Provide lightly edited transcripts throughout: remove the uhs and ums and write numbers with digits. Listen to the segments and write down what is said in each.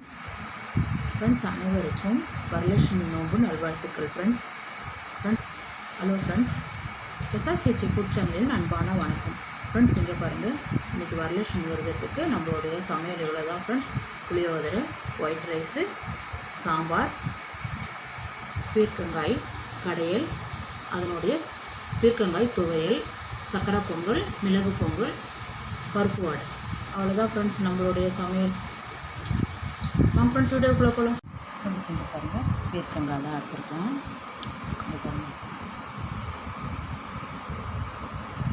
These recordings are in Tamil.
ஃப்ரெண்ட்ஸ் அனைவருக்கும் வரலட்சுமி நோன்பு நல்வாழ்த்துக்கள். Friends hello friends, special kitchen food சேனலில் அன்பான வணக்கம். ஃப்ரெண்ட்ஸ் இங்கே பாருங்கள், இன்றைக்கி வரலட்சுமி விரதத்துக்கு நம்மளுடைய சமையல் இவ்வளோ தான் ஃப்ரெண்ட்ஸ். புளியோதரை, ஒயிட் ரைஸு, சாம்பார், பீர்க்கங்காய் கடையல், அதனுடைய பீர்க்கங்காய் துவையல், சக்கரை பொங்கல், மிளகு பொங்கல், பருப்பு வடை, அவ்வளோதான் ஃப்ரெண்ட்ஸ் நம்மளுடைய சமையல். ஃப்ரெண்ட்ஸ் வீடியோக்குள்ளே போகலாம். ஃப்ரெண்ட்ஸ் இங்கே பாருங்கள், பீர்க்கங்காய் தான் எடுத்துருக்கேன். இங்கே பாருங்கள்,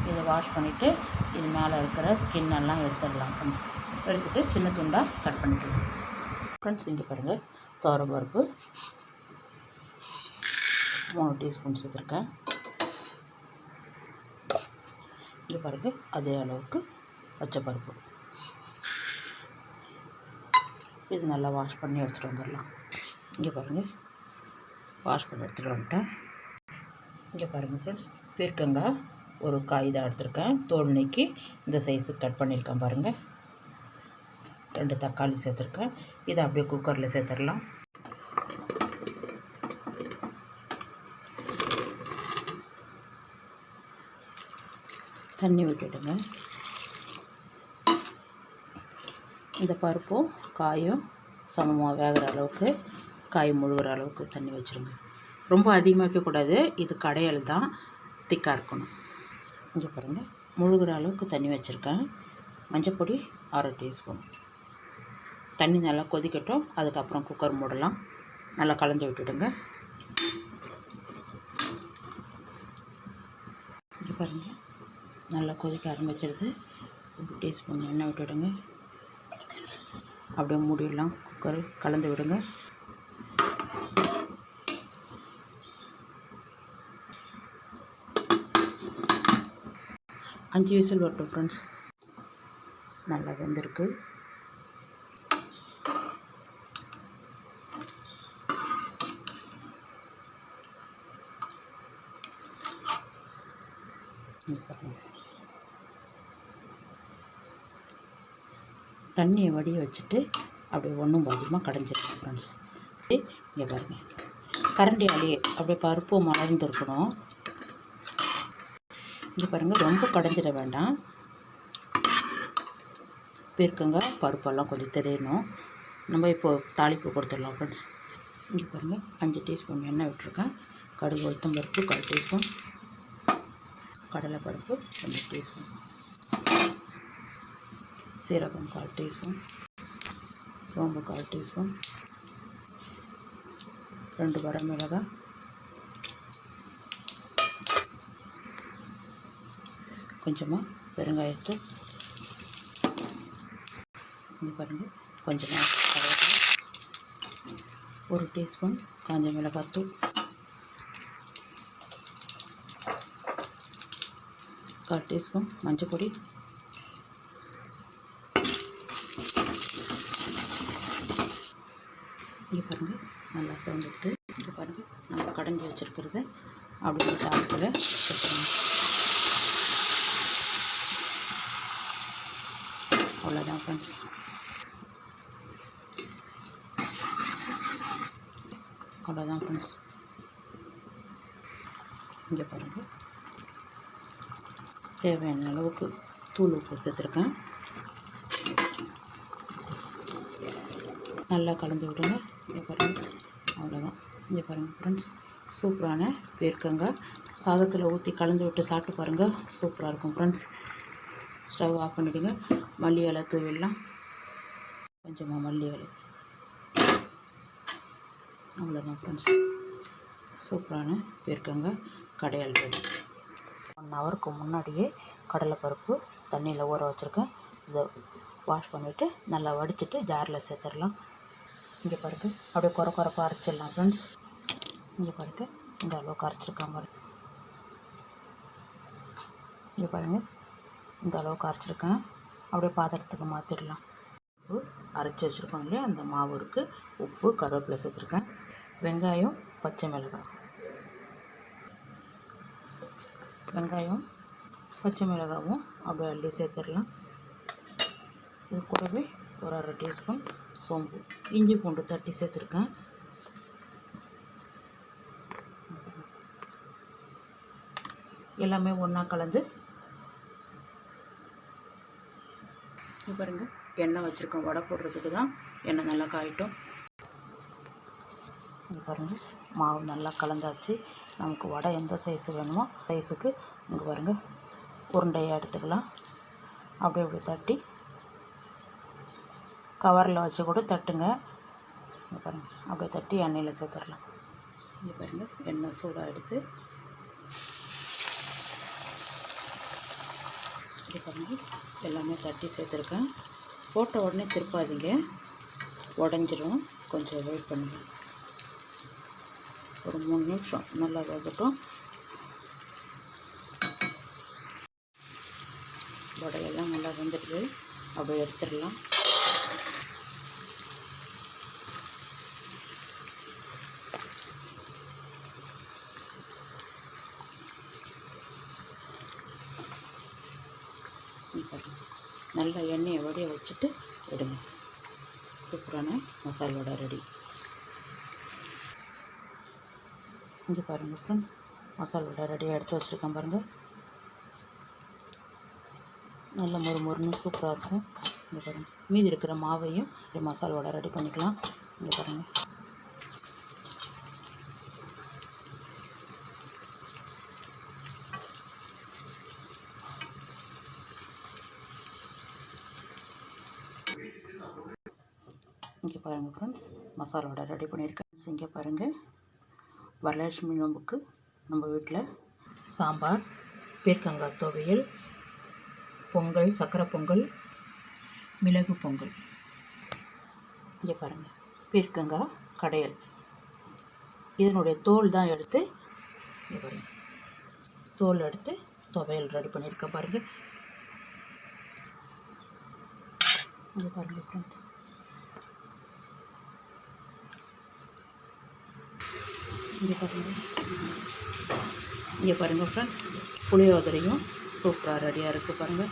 இதை வாஷ் பண்ணிவிட்டு இது மேலே இருக்கிற ஸ்கின் எல்லாம் எடுத்துடலாம் ஃப்ரெண்ட்ஸ். எடுத்துகிட்டு சின்ன துண்டாக கட் பண்ணிக்கலாம். ஃப்ரெண்ட்ஸ் இங்கே பாருங்கள், துவரம்பருப்பு 3 டீஸ்பூன் சேர்த்துருக்கேன். இங்கே பாருங்கள், அதே அளவுக்கு பச்சைப்பருப்பு. இது நல்லா வாஷ் பண்ணி எடுத்துகிட்டு வந்துடலாம். இங்கே பாருங்கள், வாஷ் பண்ணி எடுத்துகிட்டு வந்துட்டேன். இங்கே பாருங்கள் ஃப்ரெண்ட்ஸ், பீர்க்கங்காய் ஒரு காய் தான் எடுத்துருக்கேன். தோல் நீக்கி இந்த சைஸுக்கு கட் பண்ணியிருக்கேன் பாருங்கள். 2 தக்காளி சேர்த்துருக்கேன். இதை அப்படியே குக்கரில் சேர்த்துடலாம். தண்ணி விட்டுடுங்க. இந்த பருப்பும் காயும் சமமாக வேகிற அளவுக்கு, காய் முழுகிற அளவுக்கு தண்ணி வச்சுருங்க. ரொம்ப அதிகமாக வைக்கக்கூடாது, இது கடையல் தான், திக்காக இருக்கணும். இங்கே பாருங்கள், முழுகிற அளவுக்கு தண்ணி வச்சுருக்கேன். மஞ்சப்பொடி 1/2 டீஸ்பூன். தண்ணி நல்லா கொதிக்கட்டும், அதுக்கப்புறம் குக்கர் மூடலாம். நல்லா கலந்து விட்டுடுங்க. இங்கே பாருங்கள், நல்லா கொதிக்க ஆரம்பிச்சிடுது. 1 டீஸ்பூன் எண்ணெய் விட்டுடுங்க. அப்படியே மூடிடலாம். குக்கர் கலந்து விடுங்க. அஞ்சு விசில் வரட்டும் ஃப்ரெண்ட்ஸ். நல்லா வெந்திருக்கு. தண்ணியை வடிய வச்சுட்டு அப்படியே ஒன்றும் பாதியமாக கடைஞ்சிருக்கேன் ஃப்ரெண்ட்ஸ். இங்கே பாருங்கள், கரண்டி அடியே அப்படியே பருப்பு மலர்ந்துருக்கணும். இங்கே பாருங்கள், ரொம்ப கடைஞ்சிட வேண்டாம். பீர்க்கங்காய் பருப்பெல்லாம் கொஞ்சம் தெரியணும். நம்ம இப்போது தாளிப்பு கொடுத்துடலாம் ஃப்ரெண்ட்ஸ். இங்கே பாருங்கள், 5 டீஸ்பூன் எண்ணெய் விட்டுருக்கேன். கடுகு, உளுத்தம் பருப்பு 1/4 டீஸ்பூன், கடலைப்பருப்பு 2 டீஸ்பூன், சீரகம் 1/4 டீஸ்பூன், சோம்பு 1/4 டீஸ்பூன், 2 வரமிளகாய், கொஞ்சமாக பெருங்காயத்தூள். இங்கே பாருங்கள், கொஞ்சமாக கருவேப்பிலை, 1 டீஸ்பூன் காஞ்ச மிளகாத்தூள், 1/4 டீஸ்பூன் மஞ்சள் பொடி, இங்கே பாருங்கள் நல்லா சேர்ந்துடுது. இங்கே பாருங்கள், நம்ம கடைஞ்சி வச்சுருக்கிறத அப்படியே சாப்பிட்டு வச்சுருக்கோம். அவ்வளோதான் ஃப்ரெண்ட்ஸ். அவ்வளோதான் ஃப்ரெண்ட்ஸ். இங்கே பாருங்கள், தேவையான அளவுக்கு தூள் உப்பு சேர்த்துருக்கேன். நல்லா கலந்து விடுங்க. இங்கே பாருங்கள், அவ்வளோதான். இங்கே பாருங்கள் ஃப்ரெண்ட்ஸ், சூப்பரான பீர்க்கங்காய் சாதத்தில் ஊற்றி கலந்து விட்டு சாப்பிட்டு பாருங்கள், சூப்பராக இருக்கும் ஃப்ரெண்ட்ஸ். ஸ்டவ் ஆஃப் பண்ணிவிடுங்க. மல்லி இலை தூவிடலாம், கொஞ்சமாக மல்லி இலை. அவ்வளோதான் ஃப்ரெண்ட்ஸ், சூப்பரான பீர்க்கங்காய் கடையல் ரெடி. 1 ஹவருக்கு முன்னாடியே கடலைப்பருப்பு தண்ணியில் ஊற வச்சுருக்கேன். இதை வாஷ் பண்ணிவிட்டு நல்லா வடிச்சிட்டு ஜாரில் சேர்த்துடலாம். இங்கே பாருங்கள், அப்படியே குறைப்பாக அரைச்சிடலாம் ஃப்ரெண்ட்ஸ். இங்கே பாருங்கள், இந்த அளவுக்கு அரைச்சிருக்காங்க. இங்கே பாருங்கள், இந்த அளவுக்கு அரைச்சிருக்கேன். அப்படியே பாத்திரத்துக்கு மாற்றிடலாம். அரைச்சி வச்சுருக்கோம் இல்லையா, அந்த மாவு இருக்குது. உப்பு, கருவேப்பிலை சேர்த்துருக்கேன். வெங்காயம், பச்சை மிளகாய், வெங்காயம் பச்சை மிளகாவும் அப்படியே அள்ளி சேர்த்துடலாம். இது கூடவே ஒரு 1/2 டீஸ்பூன் சோம்பு, இஞ்சி பூண்டு தட்டி சேர்த்துருக்கேன். எல்லாமே ஒன்றா கலந்து பாருங்கள். எண்ணெய் வச்சுருக்கோம் வடை போடுறதுக்கு தான். எண்ணெய் நல்லா காயிட்டும். இங்கே பாருங்கள், மாவு நல்லா கலந்தாச்சு. நமக்கு வடை எந்த சைஸு வேணுமோ சைஸுக்கு இங்கே பாருங்கள் உருண்டையாக எடுத்துக்கலாம். அப்படியே அப்படி தட்டி கவரில் வச்சு கூட தட்டுங்க. இங்கே பாருங்கள், அப்படியே தட்டி எண்ணெயில் சேர்த்துடலாம். இங்கே பாருங்கள், எண்ணெய் சூடாக எடுத்து இங்கே பாருங்கள் எல்லாமே தட்டி சேர்த்துருக்கேன். போட்ட உடனே திருப்பாதீங்க, உடஞ்சிரும். கொஞ்சம் வெயிட் பண்ணுங்கள். ஒரு 3 நிமிஷம் நல்லா வேகட்டும். வடையெல்லாம் நல்லா வெந்துட்டு அப்படியே எடுத்துடலாம். நல்லா எண்ணெயை வடிய வச்சுட்டு எடுங்க. சூப்பரான மசால் வடை ரெடி. இங்கே பாருங்கள் ஃப்ரெண்ட்ஸ், மசால் வடை ரெடியாக எடுத்து வச்சுருக்கேன் பாருங்கள். நல்ல மொறுன்னு சூப்பராக இருக்கும். இங்கே பாருங்கள், மீதி இருக்கிற மாவையும் மசால் வடை ரெடி பண்ணிக்கலாம். இங்கே பாருங்கள், இங்கே பாருங்கள் ஃப்ரெண்ட்ஸ், மசாலா வடை ரெடி பண்ணியிருக்கேன். இங்கே பாருங்கள், வரலட்சுமி நோம்புக்கு நம்ம வீட்டில் சாம்பார், பீர்க்கங்காய் துவையல், பொங்கல், சக்கரை பொங்கல், மிளகு பொங்கல். இங்கே பாருங்கள், பீர்க்கங்காய் கடையல். இதனுடைய தோல் தான் எடுத்து இங்கே பாருங்கள், தோல் எடுத்து துவையல் ரெடி பண்ணியிருக்கேன் பாருங்கள். இங்கே பாருங்கள் ஃப்ரெண்ட்ஸ், இங்கே பாருங்கள் ஃப்ரெண்ட்ஸ், புளியோதரையும் சூப்பராக ரெடியாக இருக்குது பாருங்கள்.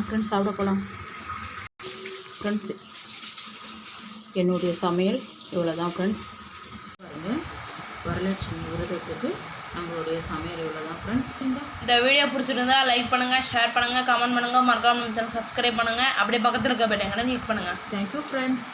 ஃப்ரெண்ட்ஸ் சாப்பிட போகலாம். ஃப்ரெண்ட்ஸ், என்னுடைய சமையல் இவ்வளோ தான் ஃப்ரெண்ட்ஸ். பாருங்கள், வரலட்சுமி விரதத்துக்கு நம்மளுடைய சமையல் இவ்வளோ தான் ஃப்ரெண்ட்ஸ். இந்த வீடியோ பிடிச்சிருந்தா லைக் பண்ணுங்கள், ஷேர் பண்ணுங்கள், கமெண்ட் பண்ணுங்கள், மறக்காம நம்ம சேனல் சப்ஸ்கிரைப் பண்ணுங்கள். அப்படியே பக்கத்தில் இருக்க பெல் ஐகானை கிளிக் பண்ணுங்கள். Thank you friends.